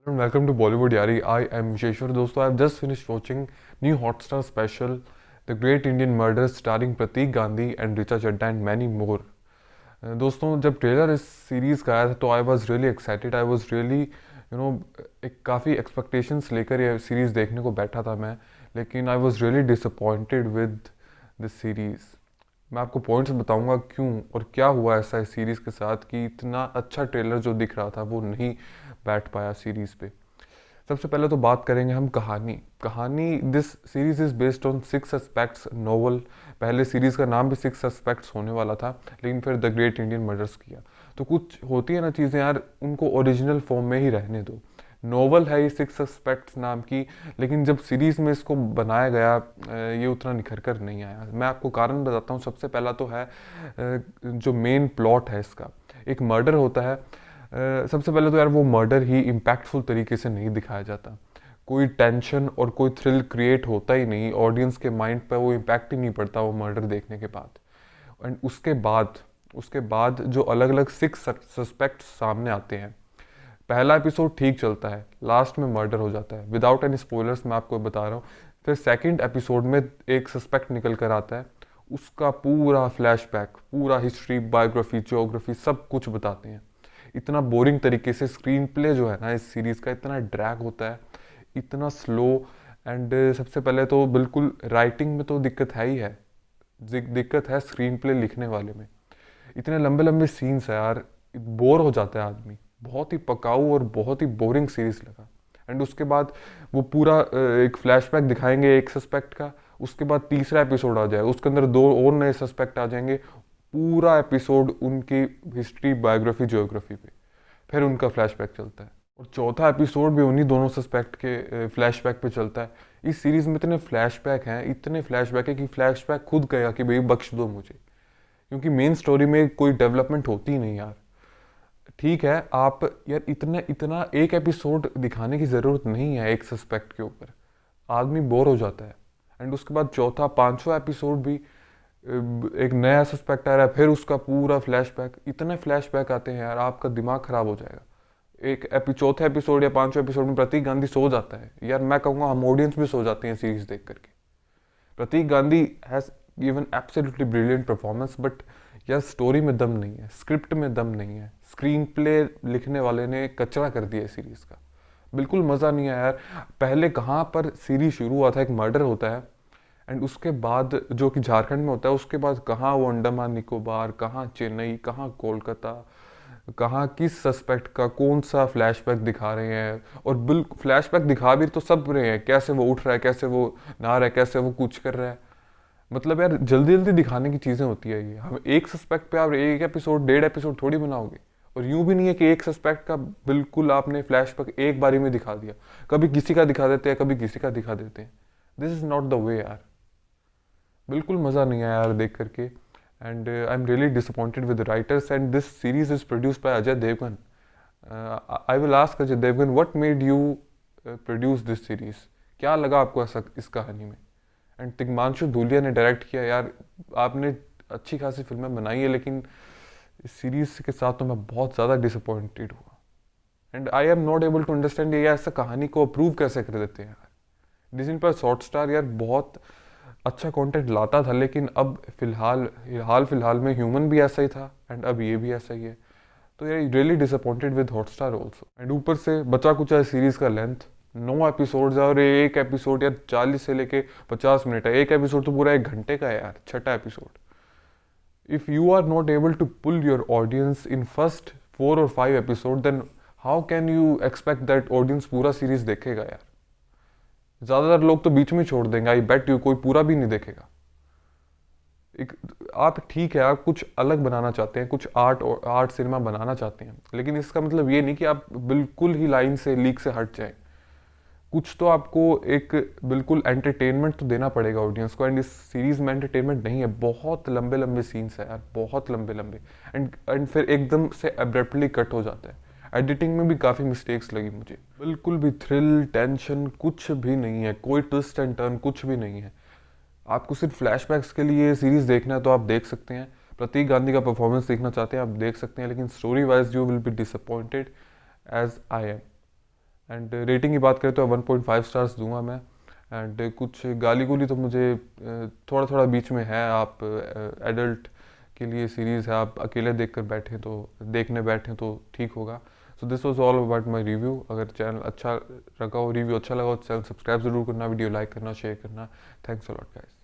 And welcome to Bollywood Yari. I am Visheshwar. दोस्तों, I have just finished watching new Hotstar special, The Great Indian Murder, starring Prateek Gandhi and Richa Chadda and many more. दोस्तों, जब trailer इस series का आया था तो I was really excited. I was really एक काफ़ी एक्सपेक्टेशंस लेकर ये सीरीज़ देखने को बैठा था मैं. लेकिन I was really disappointed with this series. मैं आपको पॉइंट्स बताऊंगा क्यों और क्या हुआ ऐसा इस सीरीज़ के साथ कि इतना अच्छा ट्रेलर जो दिख रहा था वो नहीं बैठ पाया सीरीज़ पे. सबसे पहले तो बात करेंगे हम कहानी. This series is based on 6 suspects novel. पहले सीरीज़ का नाम भी 6 सस्पेक्ट्स होने वाला था, लेकिन फिर द ग्रेट इंडियन मर्डर्स किया. तो कुछ होती है ना चीज़ें यार, उनको ओरिजिनल फॉर्म में ही रहने दो. नोवेल है ये 6 सस्पेक्ट्स नाम की, लेकिन जब सीरीज़ में इसको बनाया गया ये उतना निखर कर नहीं आया. मैं आपको कारण बताता हूँ. सबसे पहला तो है जो मेन प्लॉट है इसका. एक मर्डर होता है. सबसे पहले तो यार वो मर्डर ही इम्पैक्टफुल तरीके से नहीं दिखाया जाता. कोई टेंशन और कोई थ्रिल क्रिएट होता ही नहीं. ऑडियंस के माइंड पर वो इम्पैक्ट ही नहीं पड़ता वो मर्डर देखने के बाद. एंड उसके बाद जो अलग अलग 6 सस्पेक्ट्स सामने आते हैं. पहला एपिसोड ठीक चलता है, लास्ट में मर्डर हो जाता है. विदाउट एनी स्पॉयलर्स मैं आपको बता रहा हूँ. फिर सेकंड एपिसोड में एक सस्पेक्ट निकल कर आता है. उसका पूरा फ्लैशबैक, पूरा हिस्ट्री, बायोग्राफी, जियोग्राफी सब कुछ बताते हैं. इतना बोरिंग तरीके से स्क्रीन प्ले जो है ना इस सीरीज़ का इतना ड्रैग होता है, इतना स्लो. एंड सबसे पहले तो बिल्कुल राइटिंग में तो दिक्कत है ही है. दिक्कत है स्क्रीन प्ले लिखने वाले में. इतने लंबे लंबे सीन्स है यार, बोर हो जाता है आदमी. बहुत ही पकाऊ और बहुत ही बोरिंग सीरीज लगा. एंड उसके बाद वो पूरा एक फ्लैशबैक दिखाएंगे एक सस्पेक्ट का. उसके बाद तीसरा एपिसोड आ जाएगा, उसके अंदर 2 और नए सस्पेक्ट आ जाएंगे. पूरा एपिसोड उनकी हिस्ट्री, बायोग्राफी, जियोग्राफी पे. फिर उनका फ्लैशबैक चलता है और चौथा एपिसोड भी उन्हीं दोनों सस्पेक्ट के फ्लैशबैक पे चलता है. इस सीरीज में इतने फ्लैशबैक है कि फ्लैशबैक खुद कहेगा कि भाई बख्श दो मुझे, क्योंकि मेन स्टोरी में कोई डेवलपमेंट होती ही नहीं यार. ठीक है, आप यार इतना इतना एक एपिसोड दिखाने की ज़रूरत नहीं है एक सस्पेक्ट के ऊपर. आदमी बोर हो जाता है. एंड उसके बाद चौथा पांचवा एपिसोड भी एक नया सस्पेक्ट आ रहा है, फिर उसका पूरा फ्लैशबैक. इतने फ्लैशबैक आते हैं यार, आपका दिमाग खराब हो जाएगा. चौथे एपिसोड या पांचवें एपिसोड में प्रतीक गांधी सो जाता है. यार मैं कहूँगा हम ऑडियंस भी सो जाते हैं सीरीज देख करके. Pratik Gandhi has given absolutely brilliant performance, but यार स्टोरी में दम नहीं है, स्क्रिप्ट में दम नहीं है. स्क्रीन प्ले लिखने वाले ने कचरा कर दिया सीरीज़ का. बिल्कुल मज़ा नहीं आया यार. पहले कहाँ पर सीरीज शुरू हुआ था, एक मर्डर होता है, एंड उसके बाद जो कि झारखंड में होता है, उसके बाद कहाँ वो अंडमान निकोबार, कहाँ चेन्नई, कहाँ कोलकाता, कहाँ किस सस्पेक्ट का कौन सा फ्लैशबैक दिखा रहे हैं. और बिल्कुल फ्लैशबैक दिखा भी तो सब रहे हैं, कैसे वो उठ रहा है, कैसे वो नहा रहा है, कैसे वो कुछ कर रहा है. मतलब यार जल्दी जल्दी दिखाने की चीज़ें होती है ये. हम एक सस्पेक्ट पे आप एक एपिसोड, 1.5 एपिसोड थोड़ी बनाओगे. और यूं भी नहीं है कि एक सस्पेक्ट का बिल्कुल आपने फ्लैशबैक एक बारी में दिखा दिया. कभी किसी का दिखा देते हैं, कभी किसी का दिखा देते हैं. This is not the way यार. बिल्कुल मज़ा नहीं आया यार देख करके. And I am really disappointed with writers. And this series is produced by Ajay Devgan. I will ask Ajay Devgan, what made you produce this series. क्या लगा आपको ऐसा इस कहानी में. एंड तिग्मांशु धूलिया ने डायरेक्ट किया. यार आपने अच्छी खासी फिल्में बनाई है, लेकिन इस सीरीज के साथ तो मैं बहुत ज़्यादा डिसअपॉइंटेड हुआ. And I am not able to understand ये ऐसा कहानी को अप्रूव कैसे कर देते हैं यार. डिज्नी प्लस हॉटस्टार यार बहुत अच्छा कंटेंट लाता था, लेकिन अब फिलहाल में ह्यूमन भी ऐसा ही था एंड अब ये भी ऐसा ही है. तो यार really disappointed with Hotstar also. And ऊपर से बचा कुचा है सीरीज का लेंथ. 9 एपिसोड्स है और एक एपिसोड यार 40 से लेके 50 मिनट है. एक एपिसोड तो पूरा 1 घंटे का है यार, छठा episode. If you are not able to pull your audience in first 4 और 5 episode, then how can you expect that audience पूरा सीरीज देखेगा यार. ज़्यादातर लोग तो बीच में छोड़ देंगे. आई बेट यू कोई पूरा भी नहीं देखेगा. एक आप ठीक है, आप कुछ अलग बनाना चाहते हैं, कुछ आर्ट सिनेमा बनाना चाहते हैं, लेकिन इसका मतलब ये नहीं कि आप बिल्कुल ही लाइन से लीक से हट जाएं. कुछ तो आपको एक बिल्कुल एंटरटेनमेंट तो देना पड़ेगा ऑडियंस को. एंड इस सीरीज में एंटरटेनमेंट नहीं है. बहुत लंबे लंबे सीन्स है यार, बहुत लंबे लंबे. एंड फिर एकदम से अब्रप्टली कट हो जाता है. एडिटिंग में भी काफ़ी मिस्टेक्स लगी मुझे. बिल्कुल भी थ्रिल, टेंशन कुछ भी नहीं है. कोई ट्विस्ट एंड टर्न कुछ भी नहीं है. आपको सिर्फ फ्लैशबैक्स के लिए सीरीज देखना है तो आप देख सकते हैं. प्रतीक गांधी का परफॉर्मेंस देखना चाहते हैं आप देख सकते हैं, लेकिन story wise you will be disappointed as I am. And rating की बात करें तो 1.5 स्टार्स दूंगा मैं। एंड कुछ गाली गुली तो मुझे थोड़ा थोड़ा बीच में है। आप एडल्ट के लिए सीरीज़ है, आप अकेले देखने बैठें तो ठीक होगा। So this was all about my review. अगर चैनल अच्छा लगा हो, रिव्यू अच्छा लगा हो तो चैनल सब्सक्राइब जरूर करना, वीडियो लाइक करना, शेयर करना। Thanks a lot guys.